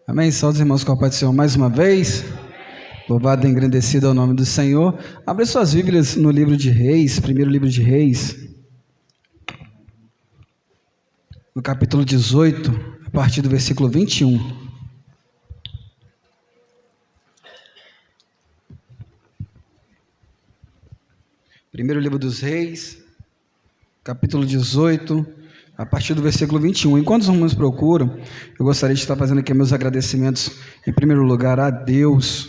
Amém? Saúde, irmãos, com a paz do Senhor mais uma vez. Louvado e engrandecido é o nome do Senhor. Abre suas Bíblias no livro de Reis, primeiro livro de Reis, no capítulo 18, a partir do versículo 21. Primeiro livro dos Reis, capítulo 18, a partir do versículo 21. Enquanto os irmãos procuram, eu gostaria de estar fazendo aqui meus agradecimentos, em primeiro lugar, a Deus,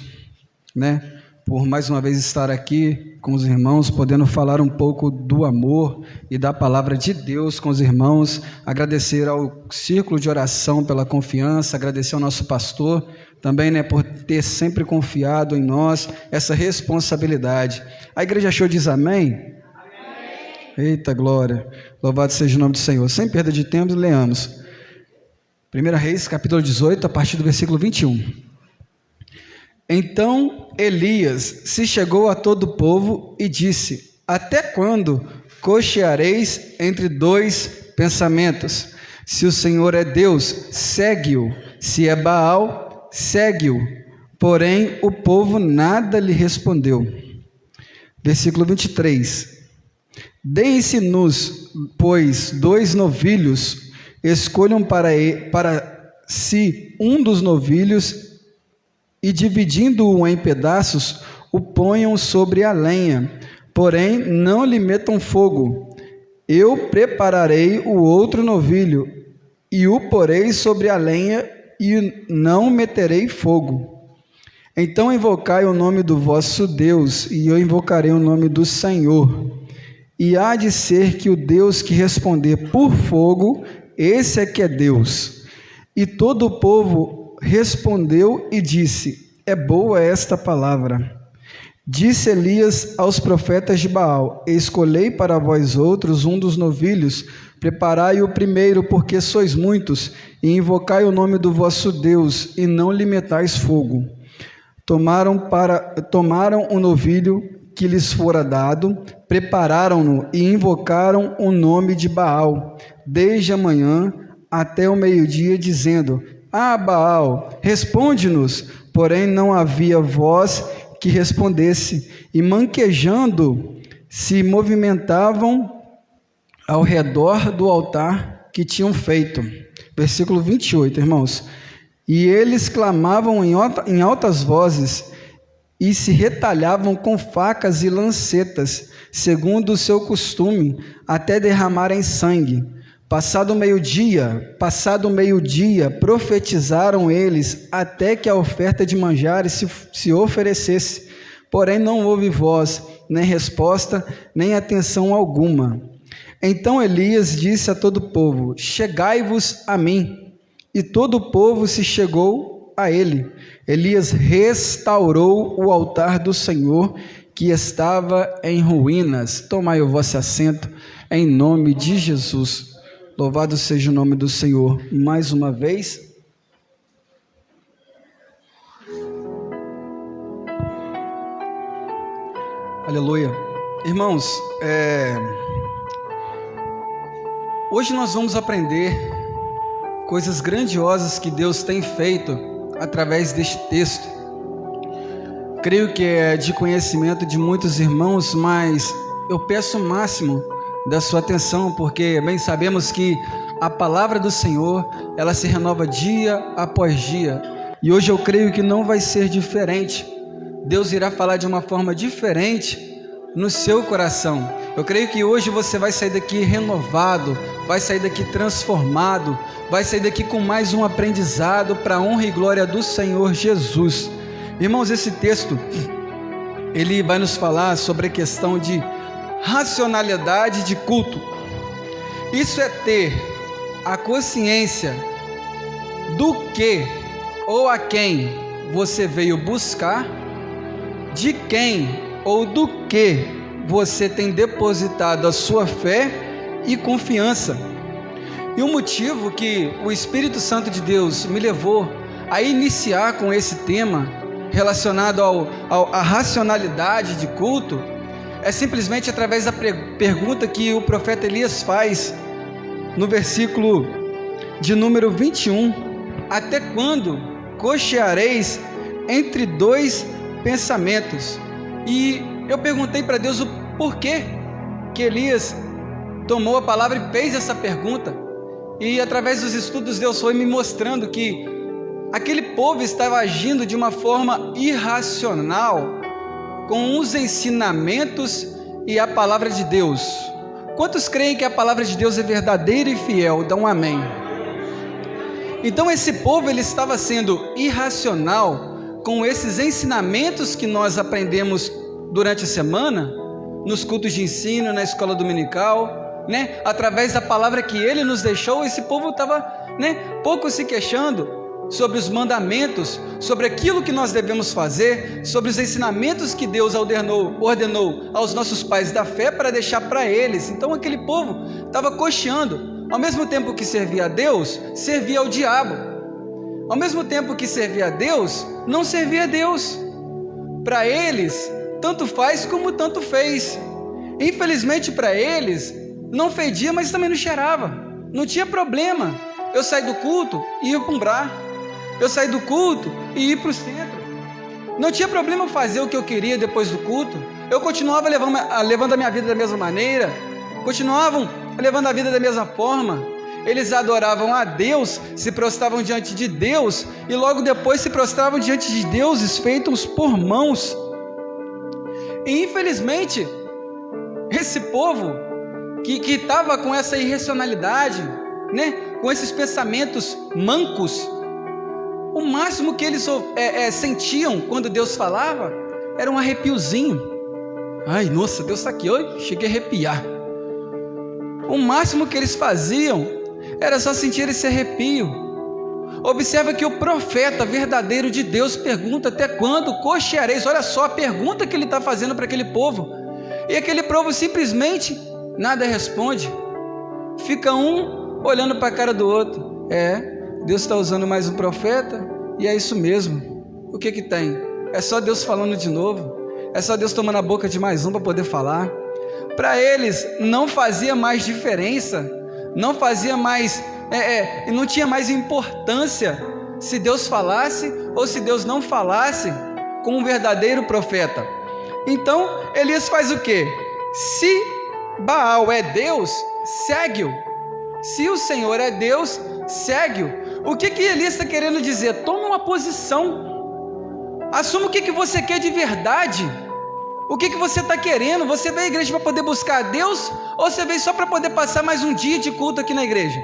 por mais uma vez estar aqui com os irmãos, podendo falar um pouco do amor e da palavra de Deus com os irmãos, agradecer ao círculo de oração pela confiança, agradecer ao nosso pastor, também por ter sempre confiado em nós, essa responsabilidade. A igreja show diz amém? Eita glória, louvado seja o nome do Senhor. Sem perda de tempo, leamos 1 Reis, capítulo 18, a partir do versículo 21. Então Elias se chegou a todo o povo e disse: até quando cocheareis entre dois pensamentos? Se o Senhor é Deus, segue-o, se é Baal, segue-o. Porém o povo nada lhe respondeu. Versículo 23. Deem-se-nos, pois, 2 novilhos, escolham para si um dos novilhos, e dividindo-o em pedaços, o ponham sobre a lenha, porém não lhe metam fogo. Eu prepararei o outro novilho, e o porei sobre a lenha, e não meterei fogo. Então invocai o nome do vosso Deus, e eu invocarei o nome do Senhor. E há de ser que o Deus que responder por fogo, esse é que é Deus. E todo o povo respondeu e disse: é boa esta palavra. Disse Elias aos profetas de Baal: escolhei para vós outros um dos novilhos, preparai o primeiro, porque sois muitos, e invocai o nome do vosso Deus, e não lhe metais fogo. Tomaram o novilho que lhes fora dado, prepararam-no e invocaram o nome de Baal, desde a manhã até o meio-dia, dizendo: ah, Baal, responde-nos. Porém não havia voz que respondesse, e manquejando se movimentavam ao redor do altar que tinham feito. Versículo 28, irmãos. E eles clamavam em altas vozes, e se retalhavam com facas e lancetas, segundo o seu costume, até derramarem sangue. Passado o meio-dia, profetizaram eles, até que a oferta de manjares se oferecesse. Porém não houve voz, nem resposta, nem atenção alguma. Então Elias disse a todo o povo: chegai-vos a mim. E todo o povo se chegou a ele. Elias restaurou o altar do Senhor, que estava em ruínas. Tomai o vosso assento, em nome de Jesus. Louvado seja o nome do Senhor. Mais uma vez. Aleluia. Irmãos, hoje nós vamos aprender coisas grandiosas que Deus tem feito através deste texto. Creio que é de conhecimento de muitos irmãos, mas eu peço o máximo da sua atenção, porque bem sabemos que a palavra do Senhor, ela se renova dia após dia, e hoje eu creio que não vai ser diferente. Deus irá falar de uma forma diferente no seu coração. Eu creio que hoje você vai sair daqui renovado, vai sair daqui transformado, vai sair daqui com mais um aprendizado para a honra e glória do Senhor Jesus. Irmãos, esse texto, ele vai nos falar sobre a questão de racionalidade de culto. Isso é ter a consciência do que ou a quem você veio buscar, de quem ou do que você tem depositado a sua fé e confiança. E o motivo que o Espírito Santo de Deus me levou a iniciar com esse tema relacionado à racionalidade de culto é simplesmente através da pergunta que o profeta Elias faz no versículo de número 21: até quando cocheareis entre dois pensamentos. E eu perguntei para Deus o porquê que Elias tomou a palavra e fez essa pergunta. E através dos estudos Deus foi me mostrando que aquele povo estava agindo de uma forma irracional com os ensinamentos e a palavra de Deus. Quantos creem que a palavra de Deus é verdadeira e fiel? Dá um amém. Então esse povo ele estava sendo irracional com esses ensinamentos que nós aprendemos durante a semana, nos cultos de ensino, na escola dominical, né? Através da palavra que ele nos deixou, esse povo estava, né, pouco se queixando sobre os mandamentos, sobre aquilo que nós devemos fazer, sobre os ensinamentos que Deus ordenou aos nossos pais da fé para deixar para eles. Então aquele povo estava cocheando. Ao mesmo tempo que servia a Deus, servia ao diabo. Ao mesmo tempo que servia a Deus, não servia a Deus. Para eles, tanto faz como tanto fez. Infelizmente para eles, não fedia, mas também não cheirava. Não tinha problema eu sair do culto e ir para um bar. Eu sair do culto e ir para o centro. Não tinha problema eu fazer o que eu queria depois do culto. Eu continuava levando a minha vida da mesma maneira. Continuavam levando a vida da mesma forma. Eles adoravam a Deus, se prostravam diante de Deus e logo depois se prostravam diante de deuses feitos por mãos. E infelizmente, esse povo que estava com essa irracionalidade, né, com esses pensamentos mancos, o máximo que eles sentiam quando Deus falava era um arrepiozinho. Ai, nossa, Deus está aqui, eu cheguei a arrepiar. O máximo que eles faziam era só sentir esse arrepio. Observa que o profeta verdadeiro de Deus pergunta: até quando cocheareis? Olha só a pergunta que ele está fazendo para aquele povo. E aquele povo simplesmente nada responde. Fica um olhando para a cara do outro. Deus está usando mais um profeta e é isso mesmo. O que tem? É só Deus falando de novo. É só Deus tomando a boca de mais um para poder falar. Para eles não fazia mais diferença, não fazia mais, não tinha mais importância se Deus falasse ou se Deus não falasse com um verdadeiro profeta. Então Elias faz o quê? Se Baal é Deus, segue-o. Se o Senhor é Deus, segue-o. O que Elias está querendo dizer? Toma uma posição, assuma o que você quer de verdade. O que você está querendo? Você veio à igreja para poder buscar a Deus? Ou você veio só para poder passar mais um dia de culto aqui na igreja?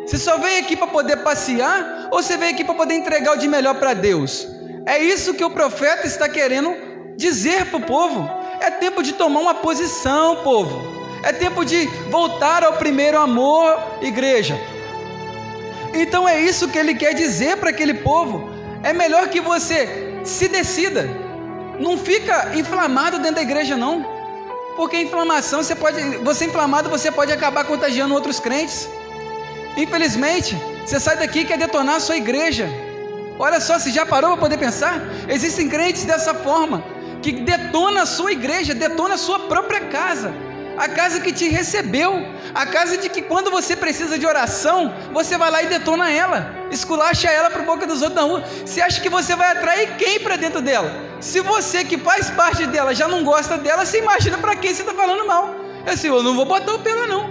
Você só veio aqui para poder passear? Ou você veio aqui para poder entregar o de melhor para Deus? É isso que o profeta está querendo dizer para o povo. É tempo de tomar uma posição, povo. É tempo de voltar ao primeiro amor, igreja. Então é isso que ele quer dizer para aquele povo. É melhor que você se decida. Não fica inflamado dentro da igreja não, porque inflamação você inflamado você pode acabar contagiando outros crentes. Infelizmente, você sai daqui e quer detonar a sua igreja. Olha só, se já parou para poder pensar? Existem crentes dessa forma, que detona a sua igreja, detona a sua própria casa, a casa que te recebeu, a casa de que quando você precisa de oração, você vai lá e detona ela, esculacha ela para a boca dos outros na rua. Você acha que você vai atrair quem para dentro dela? Se você que faz parte dela já não gosta dela, você imagina para quem você está falando mal. Assim, eu não vou botar o pé lá não.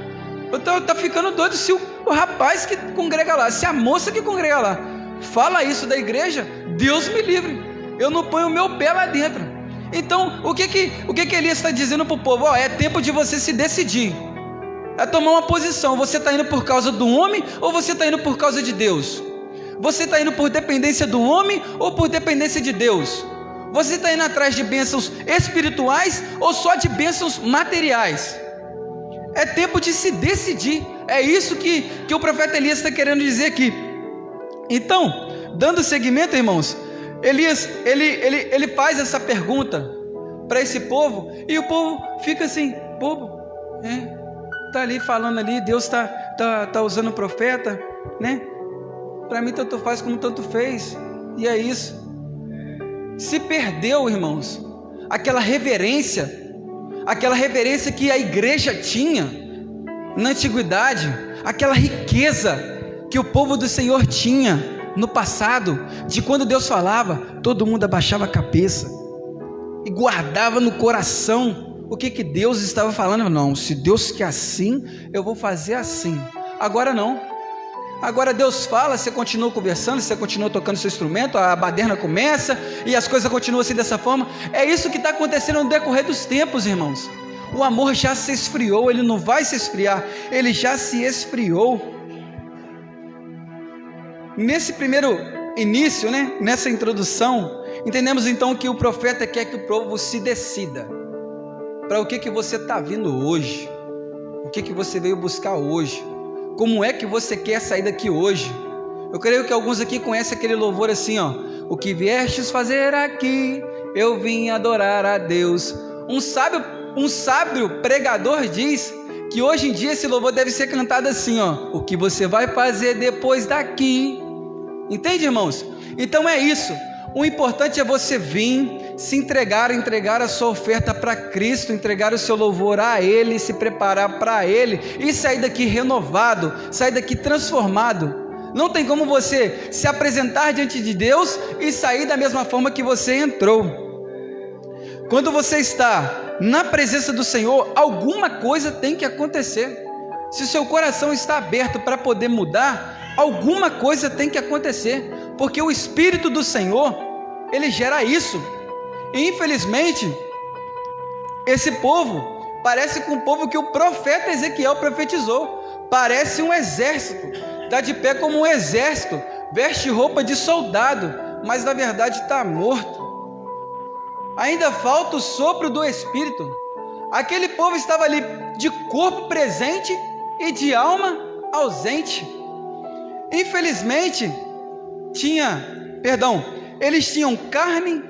Eu tô ficando doido se o rapaz que congrega lá, se a moça que congrega lá fala isso da igreja, Deus me livre, eu não ponho o meu pé lá dentro. Então, o que Elias está dizendo para o povo? É tempo de você se decidir, é tomar uma posição. Você está indo por causa do homem ou você está indo por causa de Deus? Você está indo por dependência do homem ou por dependência de Deus? Você está indo atrás de bênçãos espirituais ou só de bênçãos materiais? É tempo de se decidir. É isso que o profeta Elias está querendo dizer aqui. Então, dando seguimento, irmãos, Elias, ele faz essa pergunta para esse povo, e o povo fica assim, bobo, está ali falando ali, Deus está usando o profeta, né? Para mim tanto faz como tanto fez, e é isso. Se perdeu, irmãos, aquela reverência que a igreja tinha na antiguidade, aquela riqueza que o povo do Senhor tinha no passado, de quando Deus falava, todo mundo abaixava a cabeça e guardava no coração o que Deus estava falando. Não, se Deus quer assim, eu vou fazer assim. Agora não. Agora Deus fala, você continua conversando, você continua tocando seu instrumento, a baderna começa e as coisas continuam assim dessa forma. É isso que está acontecendo no decorrer dos tempos, irmãos. O amor já se esfriou, ele não vai se esfriar, ele já se esfriou. Nesse primeiro início, nessa introdução, entendemos então que o profeta quer que o povo se decida para o que você está vindo hoje, o que você veio buscar hoje, como é que você quer sair daqui hoje. Eu creio que alguns aqui conhecem aquele louvor assim, ó: o que viestes fazer aqui, eu vim adorar a Deus. Um sábio pregador diz que hoje em dia esse louvor deve ser cantado assim, ó: o que você vai fazer depois daqui. Entende, irmãos? Então é isso. O importante é você vir, se entregar a sua oferta para Cristo, entregar o seu louvor a Ele, se preparar para Ele e sair daqui renovado, sair daqui transformado. Não tem como você se apresentar diante de Deus e sair da mesma forma que você entrou. Quando você está na presença do Senhor, alguma coisa tem que acontecer. Se o seu coração está aberto para poder mudar, alguma coisa tem que acontecer, porque o Espírito do Senhor, ele gera isso. E infelizmente, esse povo parece com o povo que o profeta Ezequiel profetizou. Parece um exército, está de pé como um exército, veste roupa de soldado, mas na verdade está morto. Ainda falta o sopro do Espírito. Aquele povo estava ali de corpo presente e de alma ausente. Infelizmente, eles tinham carne,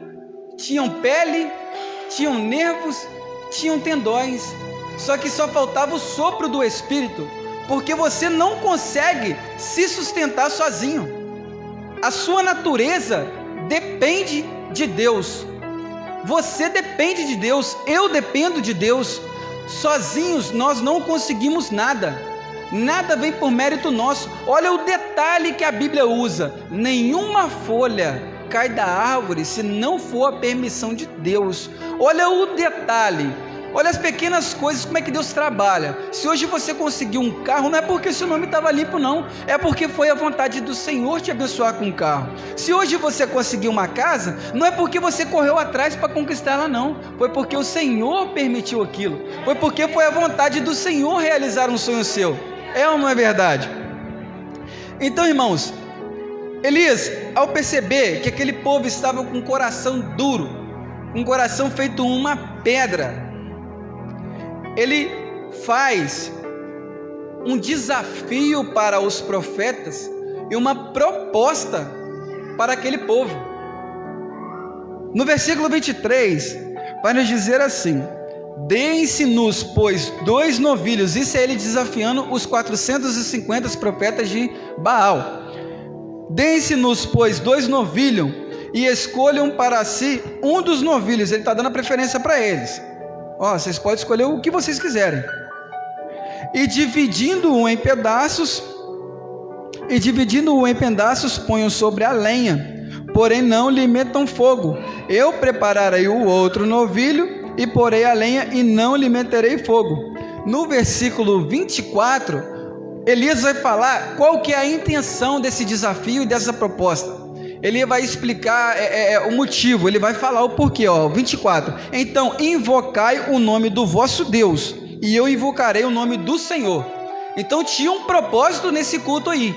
tinham pele, tinham nervos, tinham tendões, só que só faltava o sopro do Espírito, porque você não consegue se sustentar sozinho. A sua natureza depende de Deus. Você depende de Deus, eu dependo de Deus. Sozinhos nós não conseguimos nada. Nada vem por mérito nosso. Olha o detalhe que a Bíblia usa: nenhuma folha cai da árvore se não for a permissão de Deus. Olha o detalhe, olha as pequenas coisas, como é que Deus trabalha. Se hoje você conseguiu um carro, não é porque seu nome estava limpo não, é porque foi a vontade do Senhor te abençoar com um carro. Se hoje você conseguiu uma casa, não é porque você correu atrás para conquistar ela não, foi porque o Senhor permitiu aquilo, foi porque foi a vontade do Senhor realizar um sonho seu. É ou não é verdade? Então, irmãos, Elias, ao perceber que aquele povo estava com um coração duro, um coração feito uma pedra, ele faz um desafio para os profetas e uma proposta para aquele povo. No versículo 23, vai nos dizer assim: deem-se-nos, pois, 2 novilhos. Isso é ele desafiando os 450 profetas de Baal. Deem-se-nos, pois, 2 novilhos, e escolham para si um dos novilhos. Ele está dando a preferência para eles. Vocês podem escolher o que vocês quiserem. E dividindo-o em pedaços, ponham sobre a lenha, porém não lhe metam fogo. Eu prepararei o outro novilho e porei a lenha e não lhe meterei fogo. No versículo 24, Elias vai falar qual que é a intenção desse desafio e dessa proposta. Ele vai explicar o motivo, ele vai falar o porquê. 24, então invocai o nome do vosso Deus, e eu invocarei o nome do Senhor. Então tinha um propósito nesse culto aí,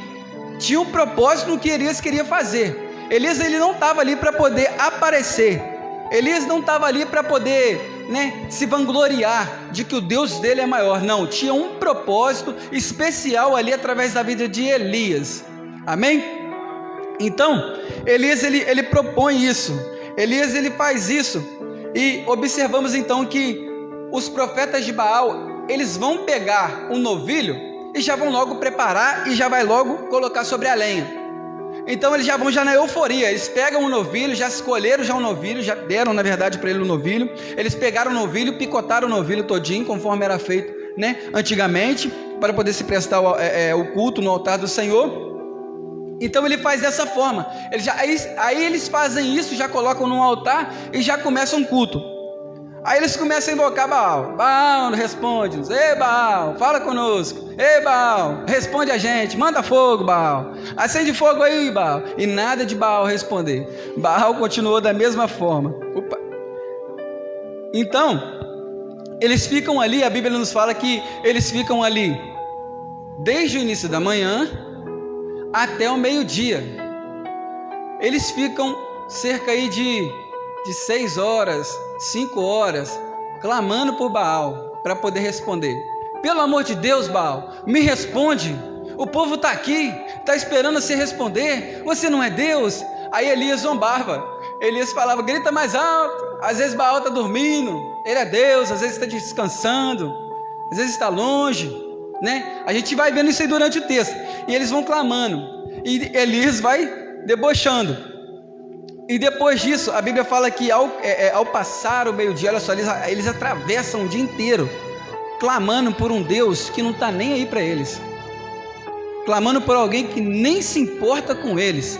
tinha um propósito no que Elias queria fazer. Elias, ele não estava ali para poder aparecer, Elias não estava ali para poder se vangloriar de que o Deus dele é maior. Não, tinha um propósito especial ali através da vida de Elias. Amém? Então, Elias ele propõe isso. Elias ele faz isso. E observamos então que os profetas de Baal, eles vão pegar um novilho e já vão logo preparar e já vai logo colocar sobre a lenha. Então eles já vão na euforia, eles pegam o novilho, já escolheram já um novilho, já deram na verdade para ele o novilho. Eles pegaram o novilho, picotaram o novilho todinho, conforme era feito antigamente, para poder se prestar o culto no altar do Senhor. Então ele faz dessa forma. Aí eles fazem isso, já colocam num altar e já começam um culto. Aí eles começam a invocar Baal. Baal, responde-nos. Ei, Baal, fala conosco. Ei, Baal, responde a gente. Manda fogo, Baal. Acende fogo aí, Baal. E nada de Baal responder. Baal continuou da mesma forma. Opa. Então, eles ficam ali, a Bíblia nos fala que eles ficam ali desde o início da manhã até o meio-dia. Eles ficam cerca aí de 6 horas, 5 horas, clamando por Baal para poder responder. Pelo amor de Deus, Baal, me responde. O povo está aqui, está esperando você responder. Você não é Deus? Aí Elias zombava. Elias falava, grita mais alto. Às vezes Baal está dormindo, ele é Deus. Às vezes está descansando, às vezes está longe, né? A gente vai vendo isso aí durante o texto. E eles vão clamando, e Elias vai debochando. E depois disso, a Bíblia fala que ao passar o meio-dia, olha só, eles atravessam o dia inteiro clamando por um Deus que não está nem aí para eles, clamando por alguém que nem se importa com eles.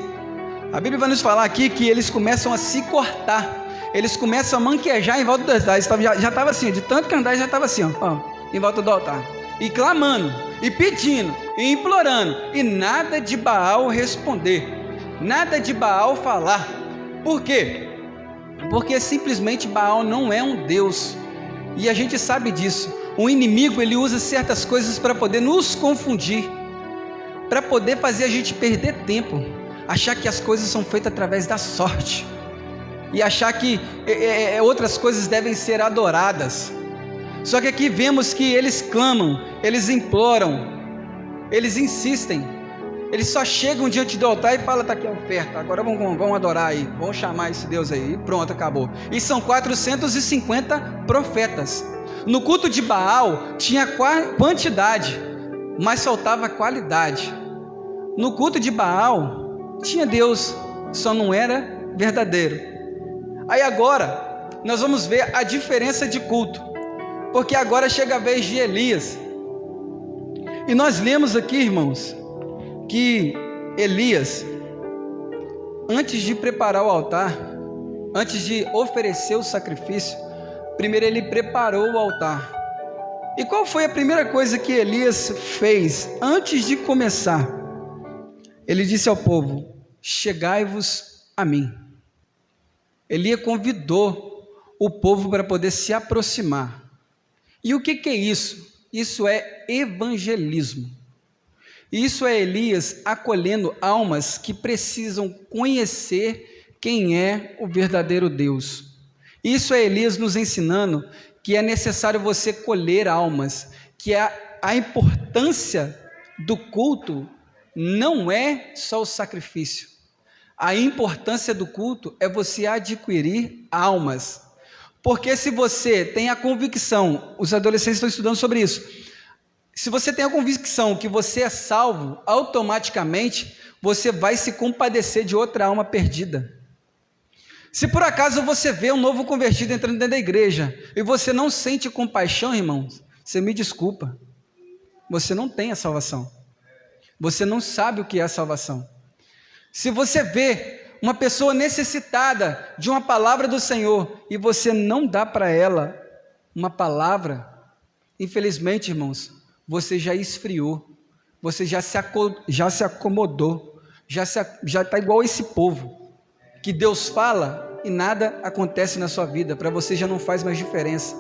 A Bíblia vai nos falar aqui que eles começam a se cortar, eles começam a manquejar em volta do altar. Já estava assim, de tanto que andar, já estava assim, ó, em volta do altar, e clamando, e pedindo, e implorando, e nada de Baal responder, nada de Baal falar. Por quê? Porque simplesmente Baal não é um Deus, e a gente sabe disso. O inimigo, ele usa certas coisas para poder nos confundir, para poder fazer a gente perder tempo, achar que as coisas são feitas através da sorte, e achar que outras coisas devem ser adoradas. Só que aqui vemos que eles clamam, eles imploram, eles insistem. Eles só chegam diante do altar e falam, está aqui a oferta, agora vamos adorar aí, vamos chamar esse Deus aí, e pronto, acabou. E são 450 profetas. No culto de Baal tinha quantidade, mas faltava qualidade. No culto de Baal tinha Deus, só não era verdadeiro. Aí agora nós vamos ver a diferença de culto, porque agora chega a vez de Elias. E nós lemos aqui, irmãos, que Elias, antes de preparar o altar, antes de oferecer o sacrifício, primeiro ele preparou o altar. E qual foi a primeira coisa que Elias fez antes de começar? Ele disse ao povo, chegai-vos a mim. Elias convidou o povo para poder se aproximar. E o que é isso? Isso é evangelismo. Isso é Elias acolhendo almas que precisam conhecer quem é o verdadeiro Deus. Isso é Elias nos ensinando que é necessário você colher almas, que a importância do culto não é só o sacrifício. A importância do culto é você adquirir almas. Porque se você tem a convicção, os adolescentes estão estudando sobre isso, se você tem a convicção que você é salvo, automaticamente você vai se compadecer de outra alma perdida. Se por acaso você vê um novo convertido entrando dentro da igreja e você não sente compaixão, irmãos, você me desculpa, você não tem a salvação, você não sabe o que é a salvação. Se você vê uma pessoa necessitada de uma palavra do Senhor e você não dá para ela uma palavra, infelizmente, irmãos, você já esfriou, você já se acomodou, já está igual esse povo, que Deus fala e nada acontece na sua vida, para você já não faz mais diferença.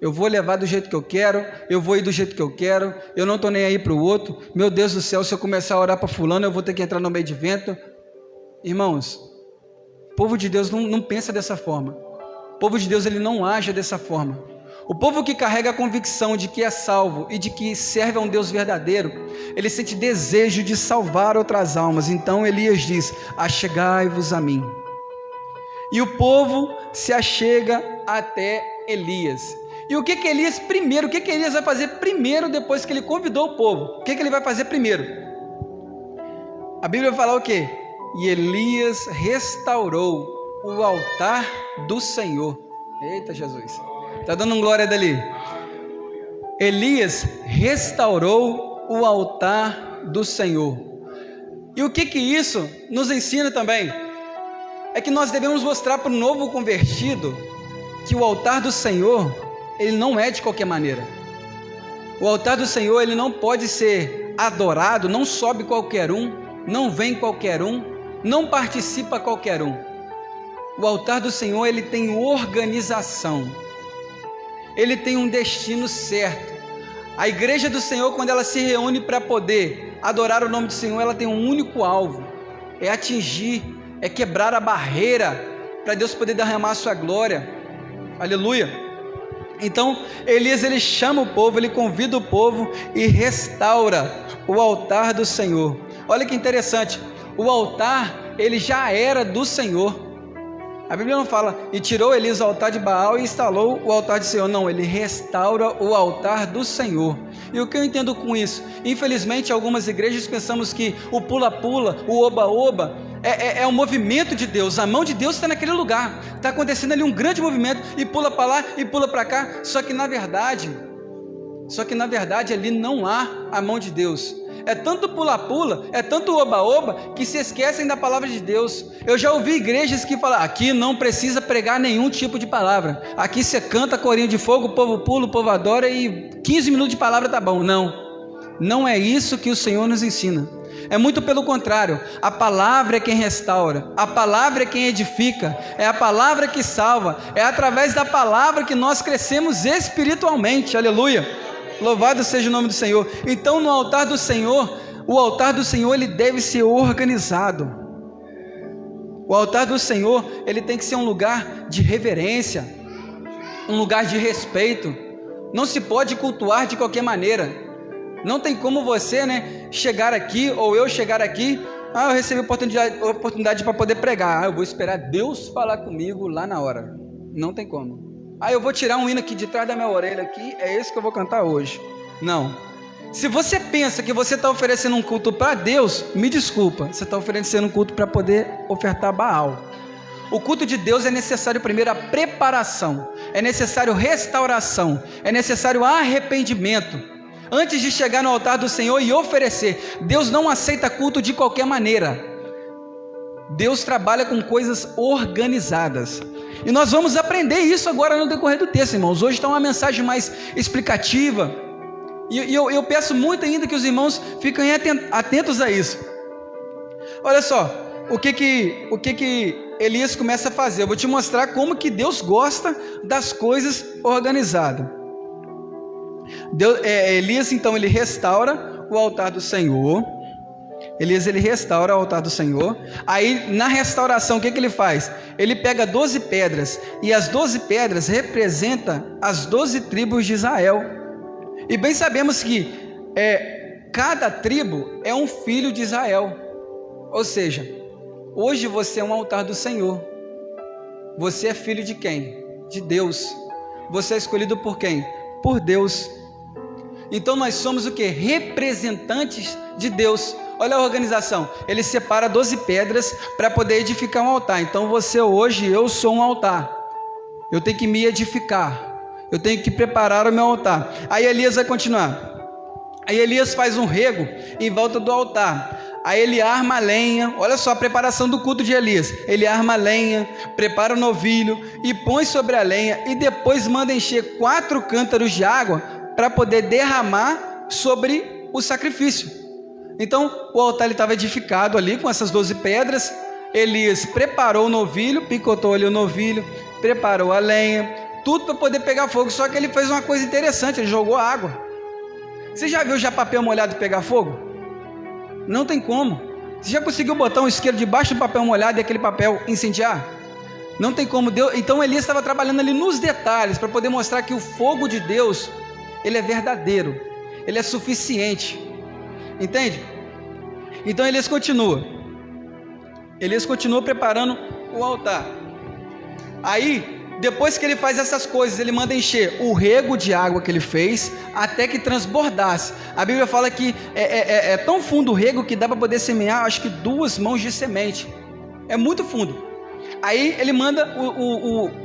Eu vou levar do jeito que eu quero, eu vou ir do jeito que eu quero, eu não estou nem aí para o outro. Meu Deus do céu, se eu começar a orar para fulano, eu vou ter que entrar no meio de vento. Irmãos, o povo de Deus não pensa dessa forma, o povo de Deus ele não age dessa forma. O povo que carrega a convicção de que é salvo e de que serve a um Deus verdadeiro, ele sente desejo de salvar outras almas. Então Elias diz, achegai-vos a mim. E o povo se achega até Elias. E o que Elias primeiro, o que Elias vai fazer primeiro depois que ele convidou o povo? O que ele vai fazer primeiro? A Bíblia vai falar o quê? E Elias restaurou o altar do Senhor. Eita Jesus, está dando um glória dali. Elias restaurou o altar do Senhor. E o que isso nos ensina também? É que nós devemos mostrar para o novo convertido que o altar do Senhor, ele não é de qualquer maneira. O altar do Senhor, ele não pode ser adorado, não sobe qualquer um, não vem qualquer um, não participa qualquer um. O altar do Senhor, ele tem organização, ele tem um destino certo. A igreja do Senhor, quando ela se reúne para poder adorar o nome do Senhor, ela tem um único alvo, é atingir, é quebrar a barreira, para Deus poder derramar a sua glória, aleluia. Então, Elias, ele chama o povo, ele convida o povo e restaura o altar do Senhor. Olha que interessante, o altar, ele já era do Senhor. A Bíblia não fala, e tirou Elias o altar de Baal e instalou o altar do Senhor. Não, ele restaura o altar do Senhor. E o que eu entendo com isso? Infelizmente, algumas igrejas pensamos que o pula-pula, o oba-oba, é um movimento de Deus. A mão de Deus está naquele lugar. Está acontecendo ali um grande movimento, e pula para lá, e pula para cá. Só que na verdade ali não há a mão de Deus. É tanto pula-pula, é tanto oba-oba, que se esquecem da palavra de Deus. Eu já ouvi igrejas que falam, aqui não precisa pregar nenhum tipo de palavra. Aqui você canta corinho de fogo, o povo pula, o povo adora e 15 minutos de palavra tá bom. Não é isso que o Senhor nos ensina. É muito pelo contrário. A palavra é quem restaura, a palavra é quem edifica, é a palavra que salva, é através da palavra que nós crescemos espiritualmente, aleluia. Louvado seja o nome do Senhor. Então, no altar do Senhor, o altar do Senhor, ele deve ser organizado. O altar do Senhor, ele tem que ser um lugar de reverência, um lugar de respeito. Não se pode cultuar de qualquer maneira. Não tem como você, chegar aqui, ou eu chegar aqui, eu recebi oportunidade para poder pregar, eu vou esperar Deus falar comigo lá na hora. Não tem como. Eu vou tirar um hino aqui de trás da minha orelha aqui, é esse que eu vou cantar hoje. Não. Se você pensa que você está oferecendo um culto para Deus, me desculpa, você está oferecendo um culto para poder ofertar Baal. O culto de Deus é necessário primeiro a preparação, é necessário restauração, é necessário arrependimento, antes de chegar no altar do Senhor e oferecer. Deus não aceita culto de qualquer maneira. Deus trabalha com coisas organizadas. E nós vamos aprender isso agora no decorrer do texto, irmãos. Hoje está uma mensagem mais explicativa. E eu peço muito ainda que os irmãos fiquem atentos a isso. Olha só, o que Elias começa a fazer. Eu vou te mostrar como que Deus gosta das coisas organizadas. Elias, então, ele restaura o altar do Senhor. Elias, ele restaura o altar do Senhor. Aí, na restauração, o que ele faz? Ele pega 12 pedras, e as 12 pedras representam as 12 tribos de Israel. E bem sabemos que cada tribo é um filho de Israel. Ou seja, hoje você é um altar do Senhor. Você é filho de quem? De Deus. Você é escolhido por quem? Por Deus. Então nós somos o que? Representantes de Deus. Olha a organização, ele separa 12 pedras para poder edificar um altar. Então você hoje, eu sou um altar, eu tenho que me edificar, eu tenho que preparar o meu altar. Aí Elias vai continuar. Aí Elias faz um rego em volta do altar. Aí ele arma a lenha. Olha só a preparação do culto de Elias. Ele arma a lenha, prepara o novilho e põe sobre a lenha, e depois manda encher 4 cântaros de água para poder derramar sobre o sacrifício. Então o altar estava edificado ali com essas 12 pedras. Elias preparou o novilho, picotou ali o novilho, preparou a lenha, tudo para poder pegar fogo. Só que ele fez uma coisa interessante, ele jogou água. Você já viu papel molhado pegar fogo? Não tem como. Você já conseguiu botar um isqueiro debaixo do papel molhado e aquele papel incendiar? Não tem como. Então Elias estava trabalhando ali nos detalhes para poder mostrar que o fogo de Deus, ele é verdadeiro, ele é suficiente. Entende? Então Elias continua preparando o altar. Aí, depois que ele faz essas coisas, ele manda encher o rego de água que ele fez até que transbordasse. A Bíblia fala que é tão fundo o rego que dá para poder semear, acho que 2 mãos de semente. É muito fundo. Aí ele manda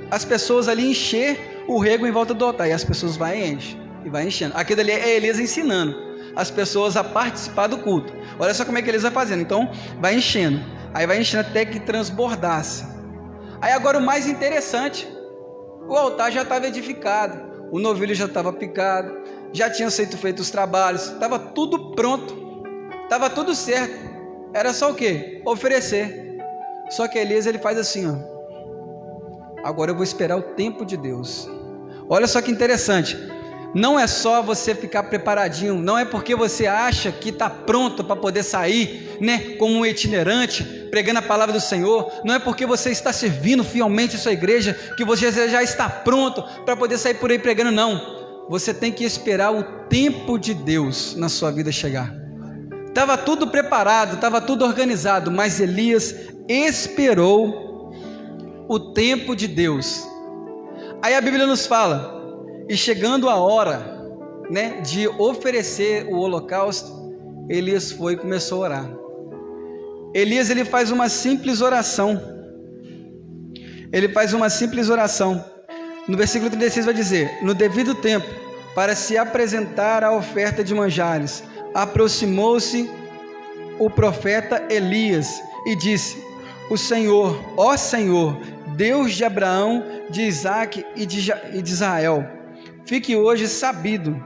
as pessoas ali encher o rego em volta do altar, e as pessoas vão e enchem, e vai enchendo. Aquilo ali é Elias ensinando. as pessoas a participar do culto. Olha só como é que eles vão fazendo. Então vai enchendo, aí vai enchendo até que transbordasse. Aí agora o mais interessante, o altar já estava edificado, o novilho já estava picado, já tinham sido feitos os trabalhos, estava tudo pronto, estava tudo certo, era só o quê? Oferecer. Só que Elias, ele faz assim, ó: agora eu vou esperar o tempo de Deus. Olha só que interessante, não é só você ficar preparadinho, não é porque você acha que está pronto para poder sair, né, como um itinerante, pregando a palavra do Senhor, não é porque você está servindo fielmente a sua igreja, que você já está pronto para poder sair por aí pregando, não. Você tem que esperar o tempo de Deus na sua vida chegar. Estava tudo preparado, estava tudo organizado, mas Elias esperou o tempo de Deus. Aí a Bíblia nos fala: e chegando a hora, né, de oferecer o holocausto, Elias foi e começou a orar. Elias, ele faz uma simples oração. Ele faz uma simples oração. No versículo 36 vai dizer: no devido tempo, para se apresentar a oferta de manjares, aproximou-se o profeta Elias e disse: o Senhor, ó Senhor, Deus de Abraão, de Isaque e de Israel, fique hoje sabido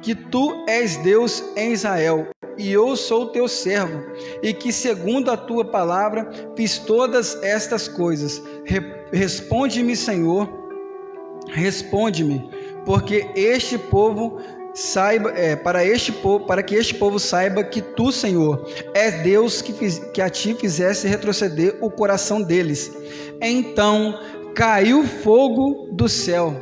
que tu és Deus em Israel, e eu sou teu servo, e que segundo a tua palavra fiz todas estas coisas. Responde-me, Senhor, responde-me, porque este povo saiba, para que este povo saiba que tu, Senhor, és Deus que a ti fizesse retroceder o coração deles. Então caiu fogo do céu.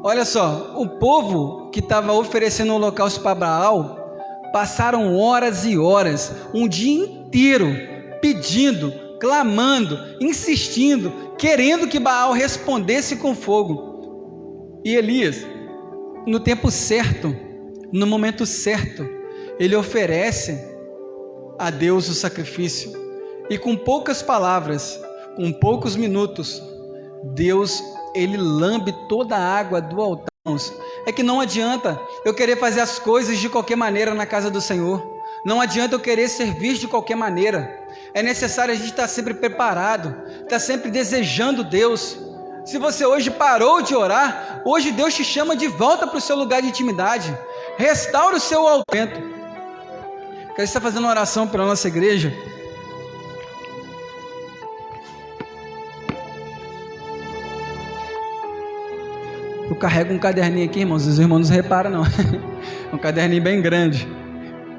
Olha só, o povo que estava oferecendo o holocausto para Baal, passaram horas e horas, um dia inteiro, pedindo, clamando, insistindo, querendo que Baal respondesse com fogo. E Elias, no tempo certo, no momento certo, ele oferece a Deus o sacrifício, e com poucas palavras, com poucos minutos, Deus, ele lambe toda a água do altar. É que não adianta eu querer fazer as coisas de qualquer maneira na casa do Senhor, não adianta eu querer servir de qualquer maneira. É necessário a gente estar sempre preparado, estar sempre desejando Deus. Se você hoje parou de orar, hoje Deus te chama de volta para o seu lugar de intimidade. Restaure o seu altar. Quero estar fazendo uma oração pela nossa igreja. Eu carrego um caderninho aqui, irmãos, os irmãos não reparam não, um caderninho bem grande,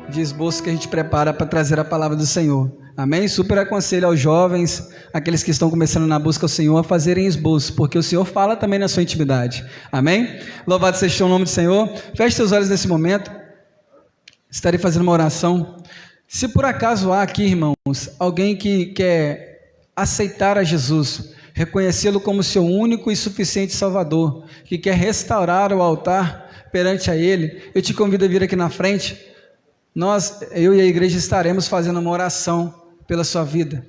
de esboço que a gente prepara para trazer a palavra do Senhor, amém? Super aconselho aos jovens, aqueles que estão começando na busca ao Senhor, a fazerem esboço, porque o Senhor fala também na sua intimidade, amém? Louvado seja o nome do Senhor. Feche seus olhos nesse momento, estarei fazendo uma oração. Se por acaso há aqui, irmãos, alguém que quer aceitar a Jesus, reconhecê-lo como seu único e suficiente Salvador, que quer restaurar o altar perante a Ele, eu te convido a vir aqui na frente. Eu e a igreja estaremos fazendo uma oração pela sua vida,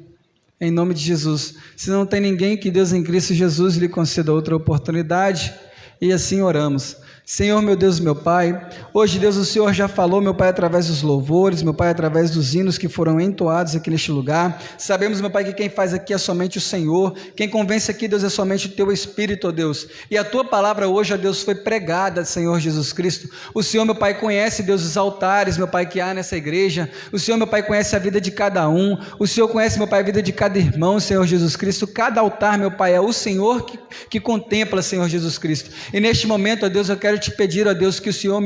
em nome de Jesus. Se não tem ninguém, que Deus em Cristo Jesus lhe conceda outra oportunidade, e assim oramos. Senhor, meu Deus, meu Pai, hoje, Deus, o Senhor já falou, meu Pai, através dos louvores, meu Pai, através dos hinos que foram entoados aqui neste lugar. Sabemos, meu Pai, que quem faz aqui é somente o Senhor, quem convence aqui, Deus, é somente o Teu Espírito, ó Deus, e a Tua palavra hoje, ó Deus, foi pregada, Senhor Jesus Cristo. O Senhor, meu Pai, conhece, Deus, os altares, meu Pai, que há nessa igreja. O Senhor, meu Pai, conhece a vida de cada um. O Senhor conhece, meu Pai, a vida de cada irmão, Senhor Jesus Cristo. Cada altar, meu Pai, é o Senhor que contempla, Senhor Jesus Cristo. E neste momento, ó Deus, eu quero te pedir, ó Deus, que o Senhor,